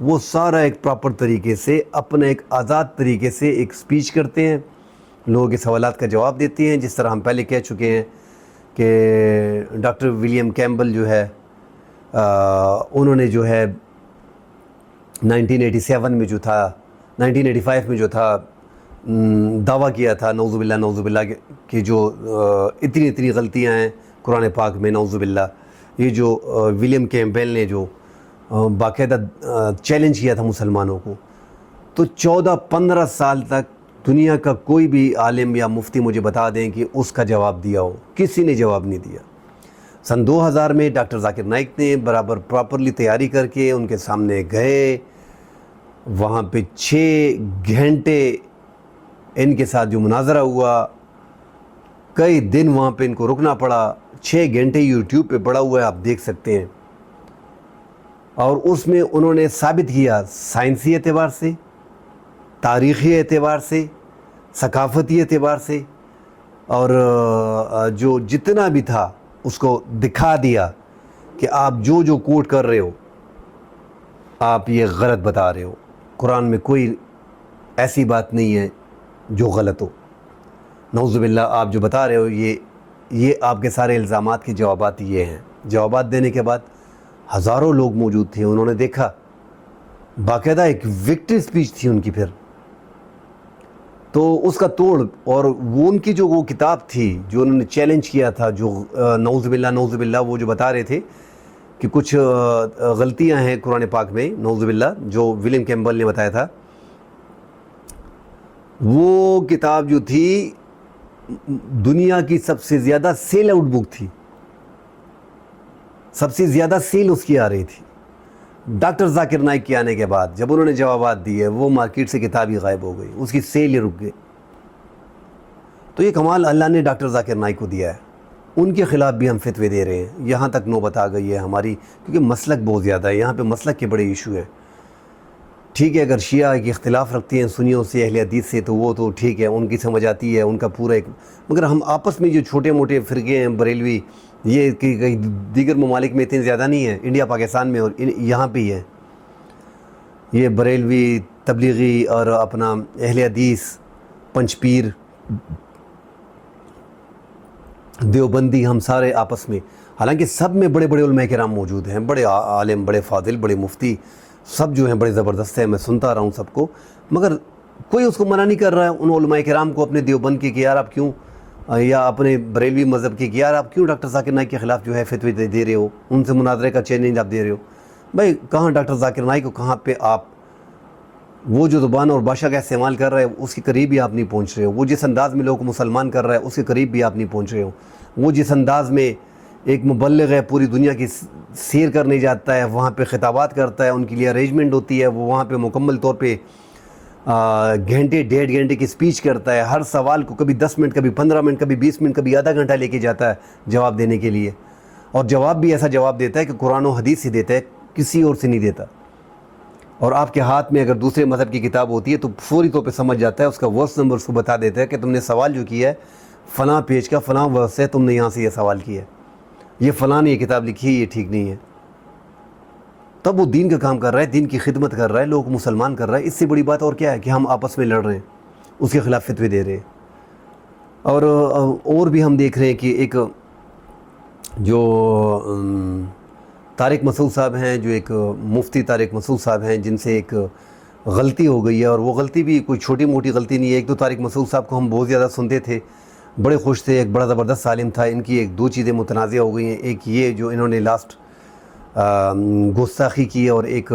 وہ سارا ایک پراپر طریقے سے اپنا ایک آزاد طریقے سے ایک سپیچ کرتے ہیں، لوگوں کے سوالات کا جواب دیتے ہیں. جس طرح ہم پہلے کہہ چکے ہیں کہ ڈاکٹر ولیم کیمبل جو ہے انہوں نے جو ہے 1987 میں جو تھا 1985 میں جو تھا دعویٰ کیا تھا نعوذ باللہ کہ جو اتنی غلطیاں ہیں قرآن پاک میں نعوذ باللہ. یہ جو ولیم کیمبل نے جو باقاعدہ چیلنج کیا تھا مسلمانوں کو، تو 14-15 سال تک دنیا کا کوئی بھی عالم یا مفتی مجھے بتا دیں کہ اس کا جواب دیا ہو، کسی نے جواب نہیں دیا. سن 2000 میں ڈاکٹر ذاکر نائک نے برابر پراپرلی تیاری کر کے ان کے سامنے گئے، وہاں پہ 6 گھنٹے ان کے ساتھ جو مناظرہ ہوا، کئی دن وہاں پہ ان کو رکنا پڑا. 6 گھنٹے یوٹیوب پہ پڑا ہوا ہے، آپ دیکھ سکتے ہیں. اور اس میں انہوں نے ثابت کیا سائنسی اعتبار سے، تاریخی اعتبار سے، ثقافتی اعتبار سے، اور جو جتنا بھی تھا اس کو دکھا دیا کہ آپ جو کوٹ کر رہے ہو آپ یہ غلط بتا رہے ہو. قرآن میں کوئی ایسی بات نہیں ہے جو غلط ہو. نعوذ باللہ آپ جو بتا رہے ہو یہ آپ کے سارے الزامات کے جوابات یہ ہیں. جوابات دینے کے بعد ہزاروں لوگ موجود تھے، انہوں نے دیکھا، باقاعدہ ایک وکٹری سپیچ تھی ان کی. پھر تو اس کا توڑ، اور وہ ان کی جو وہ کتاب تھی جو انہوں نے چیلنج کیا تھا، جو نعوذ باللہ وہ جو بتا رہے تھے کہ کچھ غلطیاں ہیں قرآن پاک میں نعوذ باللہ، جو ولیم کیمبل نے بتایا تھا، وہ کتاب جو تھی دنیا کی سب سے زیادہ سیل آؤٹ بک تھی، سب سے زیادہ سیل اس کی آ رہی تھی. ڈاکٹر ذاکر نائک کے آنے کے بعد جب انہوں نے جوابات دیے، وہ مارکیٹ سے کتاب ہی غائب ہو گئی، اس کی سیل ہی رک گئی. تو یہ کمال اللہ نے ڈاکٹر ذاکر نائک کو دیا ہے. ان کے خلاف بھی ہم فتوے دے رہے ہیں. یہاں تک نوبت آ گئی ہے ہماری، کیونکہ مسلک بہت زیادہ ہے یہاں پہ، مسلک کے بڑے ایشو ہیں. ٹھیک ہے، اگر شیعہ ایک اختلاف رکھتے ہیں سنیوں سے، اہل حدیث سے، تو وہ تو ٹھیک ہے، ان کی سمجھ آتی ہے، ان کا پورا ایک، مگر ہم آپس میں جو چھوٹے موٹے فرقے ہیں بریلوی، یہ کئی دیگر ممالک میں اتنے زیادہ نہیں ہیں، انڈیا پاکستان میں اور یہاں پہ ہی ہے. یہ بریلوی، تبلیغی اور اپنا اہل حدیث، پنچ پیر، دیوبندی، ہم سارے آپس میں، حالانکہ سب میں بڑے بڑے علماء کرام موجود ہیں، بڑے عالم، بڑے فاضل، بڑے مفتی، سب جو ہیں بڑے زبردست ہیں. میں سنتا رہا ہوں سب کو، مگر کوئی اس کو منع نہیں کر رہا ہے ان علماء کرام کو، اپنے دیوبند کے کہ یار آپ کیوں، یا اپنے بریلوی مذہب کے کہ یار آپ کیوں ڈاکٹر ذاکر نائک کے خلاف جو ہے فتوی دے رہے ہو، ان سے مناظرے کا چیلنج آپ دے رہے ہو. بھائی کہاں ڈاکٹر ذاکر نائک کو، کہاں پہ آپ وہ جو زبان اور بھاشا کا استعمال کر رہے ہیں اس کے قریب بھی آپ نہیں پہنچ رہے ہو. وہ جس انداز میں لوگوں کو مسلمان کر رہا ہے اس کے قریب بھی آپ نہیں پہنچ رہے ہو. وہ جس انداز میں ایک مبلغ ہے پوری دنیا کی سیر کرنے جاتا ہے، وہاں پہ خطابات کرتا ہے، ان کے لیے ارینجمنٹ ہوتی ہے، وہ وہاں پہ مکمل طور پہ گھنٹے 1.5 گھنٹے کی سپیچ کرتا ہے، ہر سوال کو کبھی 10 منٹ، کبھی 15 منٹ، کبھی 20 منٹ، کبھی آدھا گھنٹہ لے کے جاتا ہے جواب دینے کے لیے. اور جواب بھی ایسا جواب دیتا ہے کہ قرآن و حدیث سے دیتا ہے، کسی اور سے نہیں دیتا. اور آپ کے ہاتھ میں اگر دوسرے مذہب کی کتاب ہوتی ہے تو فوری طور پہ سمجھ جاتا ہے، اس کا ورس نمبر اس کو بتا دیتا ہے کہ تم نے سوال جو کیا ہے فلاں پیج کا فلاں ورس ہے، تم نے یہاں سے یہ سوال کیا ہے، یہ فلاں نے یہ کتاب لکھی ہے، یہ ٹھیک نہیں ہے. تب وہ دین کا کام کر رہا ہے، دین کی خدمت کر رہا ہے، لوگوں کو مسلمان کر رہا ہے. اس سے بڑی بات اور کیا ہے کہ ہم آپس میں لڑ رہے ہیں، اس کے خلاف فتوے دے رہے ہیں. اور بھی ہم دیکھ رہے ہیں کہ ایک جو طارق مسعود صاحب ہیں، جو ایک مفتی طارق مسعود صاحب ہیں، جن سے ایک غلطی ہو گئی ہے، اور وہ غلطی بھی کوئی چھوٹی موٹی غلطی نہیں ہے. ایک تو طارق مسعود صاحب کو ہم بہت زیادہ سنتے تھے، بڑے خوش تھے، ایک بڑا زبردست عالم تھا. ان کی ایک دو چیزیں متنازع ہو گئی ہیں. ایک یہ جو انہوں نے لاسٹ گستاخی کی، اور ایک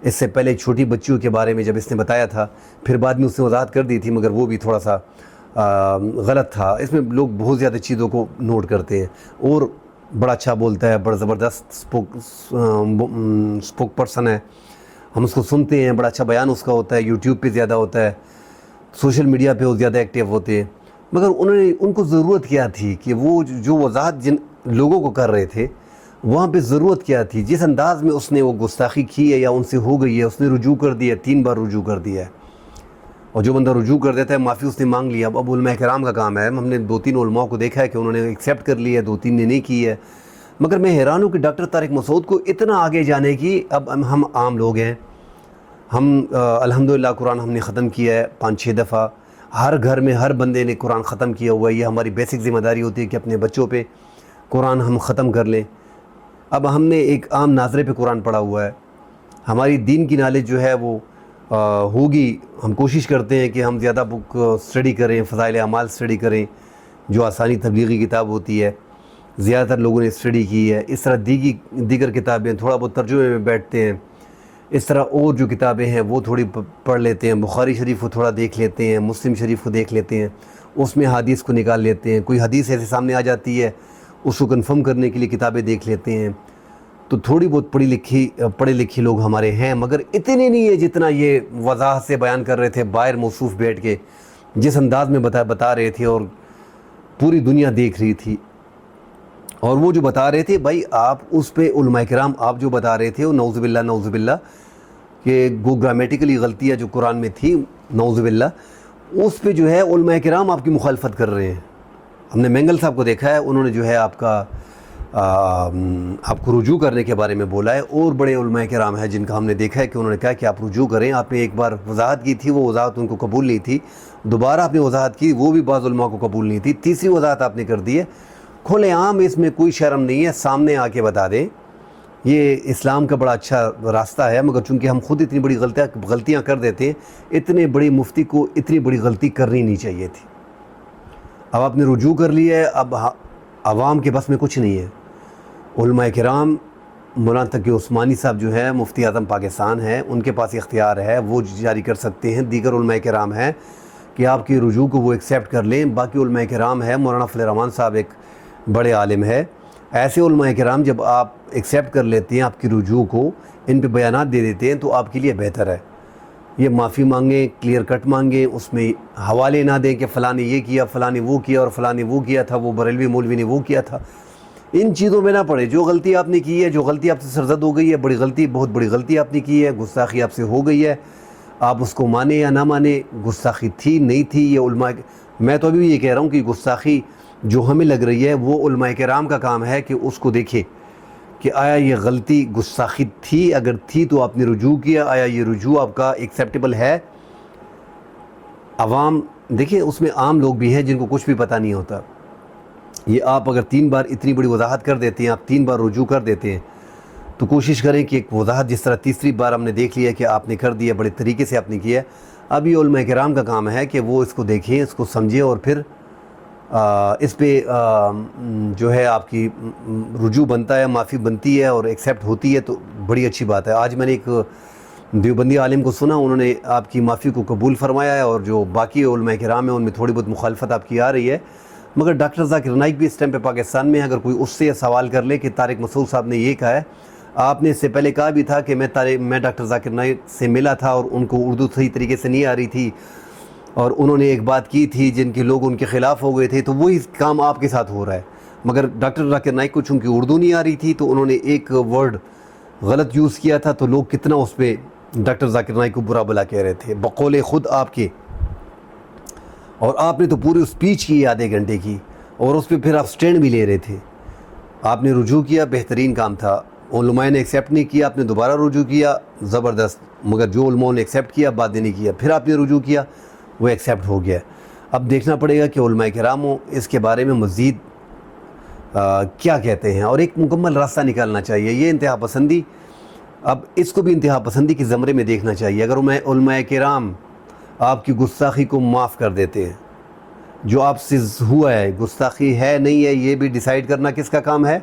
اس سے پہلے چھوٹی بچیوں کے بارے میں جب اس نے بتایا تھا، پھر بعد میں اس نے وضاحت کر دی تھی، مگر وہ بھی تھوڑا سا غلط تھا. اس میں لوگ بہت زیادہ چیزوں کو نوٹ کرتے ہیں. اور بڑا اچھا بولتا ہے، بڑا زبردست اسپوک پرسن ہے، ہم اس کو سنتے ہیں، بڑا اچھا بیان اس کا ہوتا ہے. یوٹیوب پہ زیادہ ہوتا ہے، سوشل میڈیا پہ وہ زیادہ ایکٹیو ہوتے ہیں. مگر ان کو ضرورت کیا تھی کہ وہ جو وضاحت جن لوگوں کو کر رہے تھے، وہاں پہ ضرورت کیا تھی؟ جس انداز میں اس نے وہ گستاخی کی ہے یا ان سے ہو گئی ہے، اس نے رجوع کر دیا، 3 بار رجوع کر دیا ہے. اور جو بندہ رجوع کر دیتا ہے، معافی اس نے مانگ لیا. اب علماء کرام کا کام ہے. ہم نے 2-3 علماء کو دیکھا ہے کہ انہوں نے ایکسیپٹ کر لی ہے، 2-3 نے نہیں کی ہے. مگر میں حیران ہوں کہ ڈاکٹر طارق مسعود کو اتنا آگے جانے کی، اب ہم عام لوگ ہیں، ہم الحمدللہ قرآن ہم نے ختم کیا ہے 5-6 دفعہ. ہر گھر میں ہر بندے نے قرآن ختم کیا ہوا ہے. یہ ہماری بیسک ذمہ داری ہوتی ہے کہ اپنے بچوں پہ قرآن ہم ختم کر لیں. اب ہم نے ایک عام ناظرے پہ قرآن پڑھا ہوا ہے. ہماری دین کی نالج جو ہے وہ ہوگی. ہم کوشش کرتے ہیں کہ ہم زیادہ بک اسٹڈی کریں, فضائل اعمال اسٹڈی کریں, جو آسانی تبلیغی کتاب ہوتی ہے زیادہ تر لوگوں نے اسٹڈی کی ہے. اس طرح دیگر کتابیں تھوڑا بہت ترجمے میں بیٹھتے ہیں. اس طرح اور جو کتابیں ہیں وہ تھوڑی پڑھ لیتے ہیں. بخاری شریف کو تھوڑا دیکھ لیتے ہیں, مسلم شریف کو دیکھ لیتے ہیں, اس میں حدیث کو نکال لیتے ہیں. کوئی حدیث ایسے سامنے آ جاتی ہے اس کو کنفرم کرنے کے لیے کتابیں دیکھ لیتے ہیں. تو تھوڑی بہت پڑھے لکھے لوگ ہمارے ہیں, مگر اتنے نہیں ہے جتنا یہ وضاحت سے بیان کر رہے تھے باہر موصوف بیٹھ کے, جس انداز میں بتا رہے تھے اور پوری دنیا دیکھ رہی تھی. اور وہ جو بتا رہے تھے بھائی آپ اس پہ علماء کرام آپ جو بتا رہے تھے وہ نعوذ باللہ کہ وہ گرامیٹیکلی غلطیاں جو قرآن میں تھی نعوذ باللہ, اس پہ جو ہے علماء کرام آپ کی مخالفت کر رہے ہیں. ہم نے مینگل صاحب کو دیکھا ہے, انہوں نے جو ہے آپ کو رجوع کرنے کے بارے میں بولا ہے. اور بڑے علماء کرام ہیں جن کا ہم نے دیکھا ہے کہ انہوں نے کہا کہ آپ رجوع کریں. آپ نے ایک بار وضاحت کی تھی, وہ وضاحت ان کو قبول نہیں تھی. دوبارہ آپ نے وضاحت کی, وہ بھی بعض علماء کو قبول نہیں تھی. تیسری وضاحت آپ نے کر دی ہے. کھلے عام اس میں کوئی شرم نہیں ہے, سامنے آ کے بتا دیں. یہ اسلام کا بڑا اچھا راستہ ہے, مگر چونکہ ہم خود اتنی بڑی غلطیاں کر دیتے ہیں. اتنے بڑے مفتی کو اتنی بڑی غلطی کرنی نہیں چاہیے تھی. اب آپ نے رجوع کر لی ہے, اب عوام کے بس میں کچھ نہیں ہے. علماء کرام مولانا تقی عثمانی صاحب جو ہے مفتی اعظم پاکستان ہیں, ان کے پاس اختیار ہے, وہ جاری کر سکتے ہیں. دیگر علماء کرام ہیں کہ آپ کی رجوع کو وہ ایکسیپٹ کر لیں. باقی علماء کرام ہے, مولانا فضل الرحمان صاحب ایک بڑے عالم ہے. ایسے علماء کرام جب آپ ایکسیپٹ کر لیتے ہیں آپ کی رجوع کو, ان پہ بیانات دے دیتے ہیں, تو آپ کے لیے بہتر ہے. یہ معافی مانگیں, کلیئر کٹ مانگیں, اس میں حوالے نہ دیں کہ فلاں نے یہ کیا, فلاں نے وہ کیا, اور فلاں نے وہ کیا تھا, وہ بریلوی مولوی نے وہ کیا تھا. ان چیزوں میں نہ پڑے. جو غلطی آپ نے کی ہے, جو غلطی آپ سے سرزد ہو گئی ہے, بڑی غلطی, بہت بڑی غلطی آپ نے کی ہے, گستاخی آپ سے ہو گئی ہے, آپ اس کو مانیں یا نہ مانیں, گستاخی تھی نہیں تھی, یہ علماء, میں تو ابھی بھی یہ کہہ رہا ہوں کہ گستاخی جو ہمیں لگ رہی ہے وہ علماء کرام کا کام ہے کہ اس کو دیکھے کہ آیا یہ غلطی گستاخی تھی, اگر تھی تو آپ نے رجوع کیا, آیا یہ رجوع آپ کا ایکسیپٹیبل ہے. عوام دیکھیں, اس میں عام لوگ بھی ہیں جن کو کچھ بھی پتہ نہیں ہوتا. یہ آپ اگر 3 بار اتنی بڑی وضاحت کر دیتے ہیں, آپ 3 بار رجوع کر دیتے ہیں, تو کوشش کریں کہ ایک وضاحت جس طرح تیسری بار ہم نے دیکھ لیا کہ آپ نے کر دیا, بڑے طریقے سے آپ نے کیا. اب یہ علماء کرام کا کام ہے کہ وہ اس کو دیکھیں, اس کو سمجھیں, اور پھر اس پہ جو ہے آپ کی رجوع بنتا ہے, معافی بنتی ہے اور ایکسیپٹ ہوتی ہے, تو بڑی اچھی بات ہے. آج میں نے ایک دیوبندی عالم کو سنا, انہوں نے آپ کی معافی کو قبول فرمایا ہے, اور جو باقی علماء کرام ہیں ان میں تھوڑی بہت مخالفت آپ کی آ رہی ہے. مگر ڈاکٹر ذاکر نائک بھی اس ٹائم پہ پاکستان میں ہے. اگر کوئی اس سے سوال کر لے کہ طارق مسعود صاحب نے یہ کہا ہے, آپ نے اس سے پہلے کہا بھی تھا کہ میں ڈاکٹر ذاکر نائک سے ملا تھا اور ان کو اردو صحیح طریقے سے نہیں آ رہی تھی, اور انہوں نے ایک بات کی تھی جن کے لوگ ان کے خلاف ہو گئے تھے, تو وہی کام آپ کے ساتھ ہو رہا ہے. مگر ڈاکٹر ذاکر نائک کو چونکہ اردو نہیں آ رہی تھی, تو انہوں نے ایک ورڈ غلط یوز کیا تھا, تو لوگ کتنا اس پہ ڈاکٹر ذاکر نائک کو برا بلا کہہ رہے تھے بقول خود آپ کے. اور آپ نے تو پوری اسپیچ کی آدھے گھنٹے کی, اور اس پہ پھر آپ سٹینڈ بھی لے رہے تھے. آپ نے رجوع کیا, بہترین کام تھا. علماء نے ایکسیپٹ نہیں کیا, آپ نے دوبارہ رجوع کیا, زبردست. مگر جو علماء نے ایکسیپٹ کیا, بعد نہیں کیا, پھر آپ نے رجوع کیا, وہ ایکسیپٹ ہو گیا. اب دیکھنا پڑے گا کہ علماء کراموں اس کے بارے میں مزید کیا کہتے ہیں, اور ایک مکمل راستہ نکالنا چاہیے. یہ انتہا پسندی, اب اس کو بھی انتہا پسندی کے زمرے میں دیکھنا چاہیے. اگر علماء کرام آپ کی گستاخی کو معاف کر دیتے ہیں, جو آپ سے ہوا ہے گستاخی ہے نہیں ہے, یہ بھی ڈیسائیڈ کرنا کس کا کام ہے؟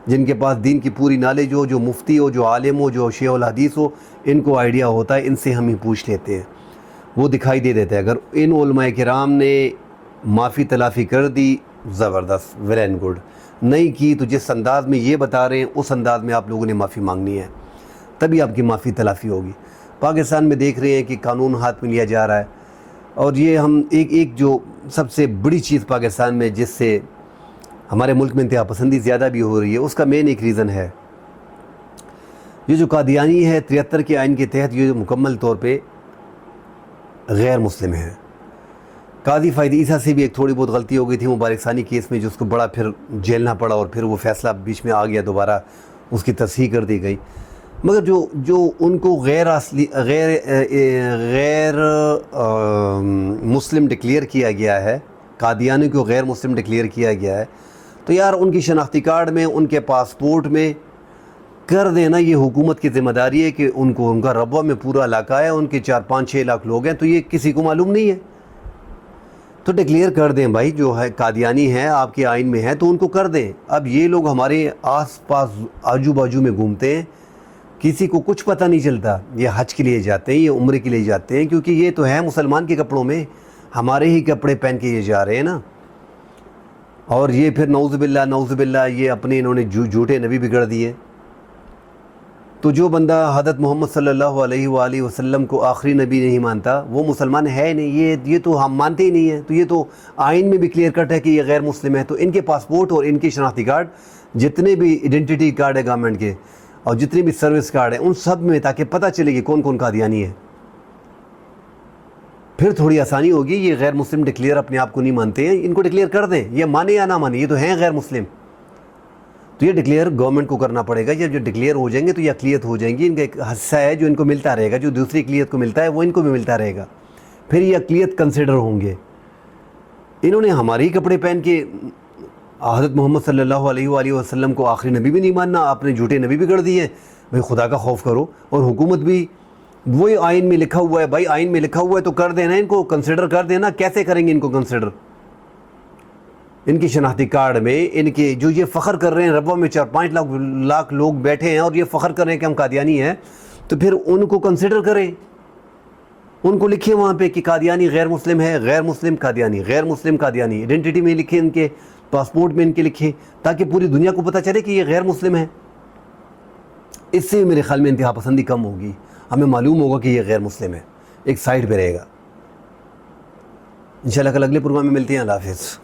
جن کے پاس دین کی پوری نالج ہو, جو مفتی ہو, جو عالم ہو, جو شیخ الحدیث ہو, ان کو آئیڈیا ہوتا ہے. ان سے ہم ہی پوچھ لیتے ہیں, وہ دکھائی دے دیتا ہے. اگر ان علماء کرام نے معافی تلافی کر دی, زبردست, ویل اینڈ گڈ. نہیں کی تو جس انداز میں یہ بتا رہے ہیں اس انداز میں آپ لوگوں نے معافی مانگنی ہے, تبھی آپ کی معافی تلافی ہوگی. پاکستان میں دیکھ رہے ہیں کہ قانون ہاتھ میں لیا جا رہا ہے, اور یہ ہم ایک جو سب سے بڑی چیز پاکستان میں جس سے ہمارے ملک میں انتہا پسندی زیادہ بھی ہو رہی ہے, اس کا مین ایک ریزن ہے یہ جو قادیانی ہے. 73 کے آئین کے تحت یہ مکمل طور پہ غیر مسلم ہے. قاضی فائد عیسیٰ سے بھی ایک تھوڑی بہت غلطی ہو گئی تھی مبارک ثانی کیس میں, جس کو بڑا پھر جیلنا پڑا, اور پھر وہ فیصلہ بیچ میں آ گیا, دوبارہ اس کی تصحیح کر دی گئی. مگر جو ان کو غیر اصلی غیر مسلم ڈکلیئر کیا گیا ہے، قادیانی کو غیر مسلم ڈکلیئر کیا گیا ہے، تو یار ان کی شناختی کارڈ میں، ان کے پاسپورٹ میں کر دینا، یہ حکومت کی ذمہ داری ہے کہ ان کو، ان کا ربوہ میں پورا علاقہ ہے، ان کے 4-5-6 لاکھ لوگ ہیں، تو یہ کسی کو معلوم نہیں ہے، تو ڈکلیئر کر دیں بھائی، جو ہے قادیانی ہے آپ کے آئین میں ہے تو ان کو کر دیں۔ اب یہ لوگ ہمارے آس پاس آجو باجو میں گھومتے ہیں، کسی کو کچھ پتہ نہیں چلتا، یہ حج کے لیے جاتے ہیں، یہ عمرے کے لیے جاتے ہیں، کیونکہ یہ تو ہے مسلمان کے کپڑوں میں، ہمارے ہی کپڑے پہن کے یہ جا رہے ہیں نا، اور یہ پھر نعوذ باللہ یہ اپنے انہوں نے جھوٹے نبی بگڑ دیے۔ تو جو بندہ حضرت محمد صلی اللہ علیہ وآلہ وسلم کو آخری نبی نہیں مانتا وہ مسلمان ہے نہیں، یہ تو ہم مانتے ہی نہیں ہیں، تو یہ تو آئین میں بھی کلیئر کٹ ہے کہ یہ غیر مسلم ہے۔ تو ان کے پاسپورٹ اور ان کی شناختی کارڈ، جتنے بھی ایڈنٹیٹی کارڈ ہے گورنمنٹ کے اور جتنے بھی سروس کارڈ ہیں، ان سب میں تاکہ پتہ چلے کہ کون کون قادیانی ہے، پھر تھوڑی آسانی ہوگی۔ یہ غیر مسلم ڈکلیئر اپنے آپ کو نہیں مانتے ہیں، ان کو ڈکلیئر کر دیں، یہ مانے یا نہ مانے، یہ تو ہیں غیر مسلم، تو یہ ڈکلیئر گورنمنٹ کو کرنا پڑے گا۔ جب جو ڈکلیئر ہو جائیں گے تو یہ اقلیت ہو جائیں گی، ان کا ایک حصہ ہے جو ان کو ملتا رہے گا، جو دوسری اقلیت کو ملتا ہے وہ ان کو بھی ملتا رہے گا، پھر یہ اقلیت کنسیڈر ہوں گے۔ انہوں نے ہمارے ہی کپڑے پہن کے حضرت محمد صلی اللہ علیہ وآلہ وسلم کو آخری نبی بھی نہیں ماننا، آپ نے جھوٹے نبی بھی کر دیے۔ بھائی خدا کا خوف کرو، اور حکومت بھی وہی آئین میں لکھا ہوا ہے، بھائی آئین میں لکھا ہوا ہے تو کر دینا، ان کو کنسیڈر کر دینا۔ کیسے کریں گے ان کو کنسیڈر؟ ان کی شناختی کارڈ میں، ان کے جو یہ فخر کر رہے ہیں، ربوہ میں 4-5 لاکھ لوگ بیٹھے ہیں اور یہ فخر کر رہے ہیں کہ ہم قادیانی ہیں، تو پھر ان کو کنسیڈر کریں، ان کو لکھیں وہاں پہ کہ قادیانی غیر مسلم ہے، غیر مسلم قادیانی، غیر مسلم قادیانی، آئیڈینٹی میں لکھیں، ان کے پاسپورٹ میں ان کے لکھیں، تاکہ پوری دنیا کو پتہ چلے کہ یہ غیر مسلم ہے۔ اس سے میرے خیال میں انتہا پسندی کم ہوگی، ہمیں معلوم ہوگا کہ یہ غیر مسلم ہے، ایک سائڈ پہ رہے گا۔ انشاءاللہ کل اگلے پروگرام میں ملتے ہیں۔ اللہ حافظ۔